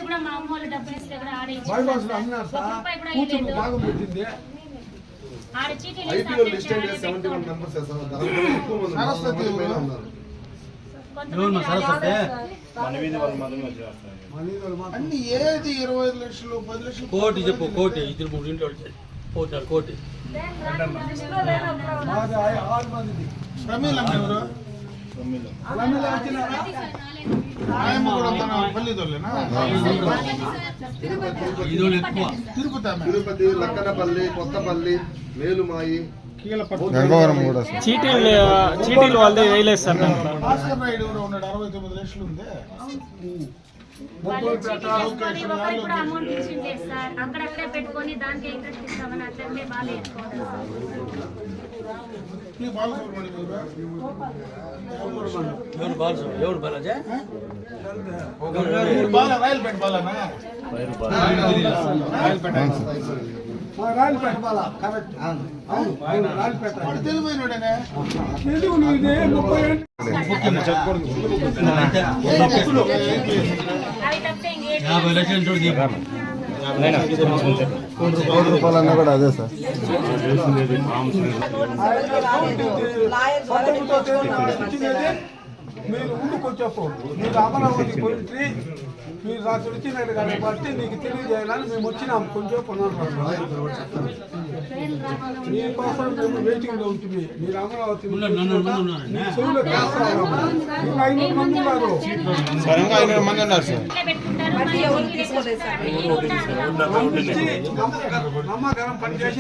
కూడా మా అమ్మోళ్ళు డబ్బులు ఇస్తే కూడా ఆడే అన్ని ఏది 25 లక్షలు 10 లక్షలు కోటి చెప్పు కోటి ఇద్దరు మూడు ఇంట్లో పోతారు కోటి ప్రమీల ఎవరు ప్రమీల వచ్చినారా ఆయమ్మ కూడా పల్లిదోళ్ళేనా తిరుపతి లక్కనపల్లి కొత్తపల్లి మేలుమాయి చీటీలు వాళ్ళదే వేయలేదు సార్. భాస్కర్ నాయుడు కూడా ఉన్నాడు 69 లక్షలు ఉంది. అక్కడక్కడే పెట్టుకొని దానికి ఇంట్రెస్ట్ ఇస్తామని అట్లనే బాగా ఎవరు బాలాజీ రాయలపేట బాలనా తెలివైనడేనే తెలుగు 50 లక్షలు చూడు ₹1 రూపాయలన్నా కూడా అదే సార్. మీరు ముందుకు వచ్చేప్పుడు మీరు అమరావతి పోయి మీరు రాత్రి వచ్చినారు కాబట్టి నీకు తెలియజేయాలని మేము వచ్చినాం. కొంచెం మీకోసం మేము వెయిటింగ్ లో ఉంటుంది. మీరు అమరావతి 500 మంది ఉన్నారు. 500 మంది ఉన్నారు సార్. నమ్మకం పనిచేసి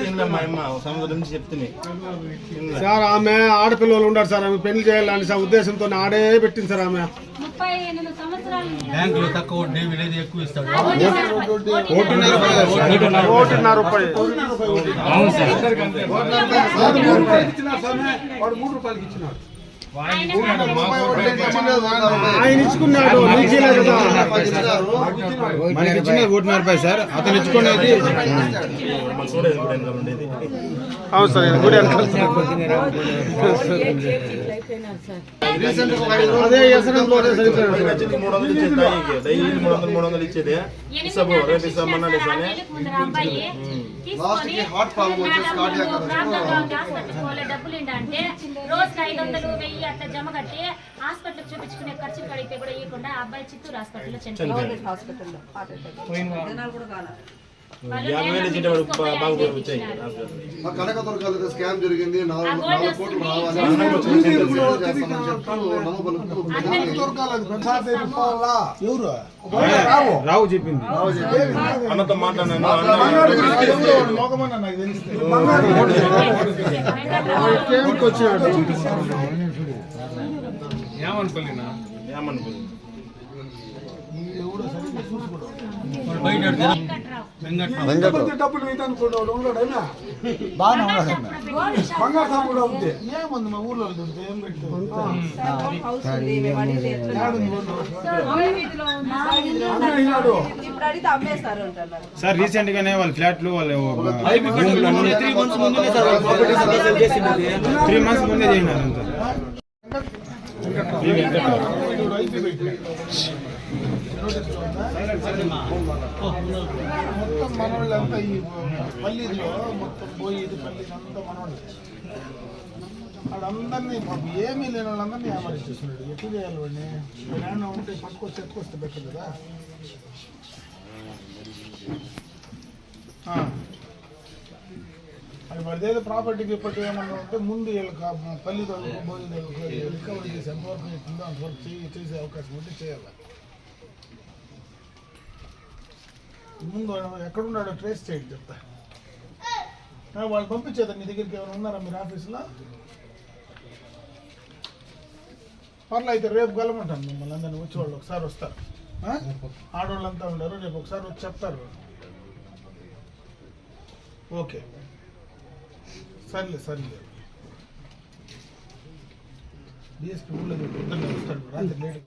సార్ ఆమె ఆడపిల్లలు ఉన్నారు సార్. ఆమె పెళ్లి చేయాలని సార్ ఉద్దేశంతో ఆడే పెట్టింది సార్. ఆమె బ్యాంకులో తక్కువ వడ్డీ విలేజ్ ఎక్కువ ఇస్తాడు. ₹1.5 రూపాయలు. వాడు ₹3 ఇచ్చినాడు. ఆయన ఇచ్చుకున్నాడు మనకి ఇచ్చినది ₹1.5 సార్. అతను ఇచ్చుకునేది అవును సార్. అదే డబ్బులు అంటే రోజు 500, 1000 అట్లా జమ కట్టి హాస్పిటల్ చూపించుకునే ఖర్చు కడితే కూడా ఇవ్వకుండా అబ్బాయి చిత్తూరు హాస్పిటల్లో చనిపోయింది. కనకదుర్గ స్కామ్ జరిగింది. 4 కోట్లు రావాలి రావు చెప్పింది. అన్నతో మాట్లాడినాను. డబ్బులు బాగా బంగారు షాప్ కూడా ఉంది. ఏముంది మా ఊర్లో ఏం సార్ రీసెంట్ గానే వాళ్ళ ఫ్లాట్లు వాళ్ళు 3 months ముందే చేసినారు. మొత్తం మనవాళ్ళంతా ఈ పల్లిలో మొత్తం పోయి ఇది పల్లి అంతా మనవాళ్ళు. వాళ్ళందరినీ ఏమీ లేని వాళ్ళందరినీ ఏమరిస్తున్నాడు. ఎట్లు చేయాలి వాడిని? ఏమైనా ఉంటే పట్టుకొచ్చి ఎత్తుకొస్తే బెటర్ కదా. అది వాడిదేదో ప్రాపర్టీకి ఇప్పటి ఏమన్నా ఉంటే ముందు వీళ్ళకి పల్లితో భోజనాలకు రికవరీ చేసి ఎంతవరకు అవుతుందో అంతవరకు చేసే అవకాశం ఉంటే చేయాలి. ముందు ఎక్కడున్నాడో ట్రేస్ చేయండి చెప్తా. వాళ్ళు పంపించేదా నీ దగ్గరికి? ఎవరు ఉన్నారా మీరు ఆఫీసులో? పర్లే అయితే రేపు కలమంటాను మిమ్మల్ని అందరినీ. వచ్చేవాళ్ళు ఒకసారి వస్తారు. ఆడవాళ్ళంతా ఉండరు. రేపు ఒకసారి వచ్చి చెప్తారు. ఓకే సర్లే సర్లే. డిఎస్పీ ఊళ్ళో పొద్దున్నే వస్తాడు రాత్రి లేట్.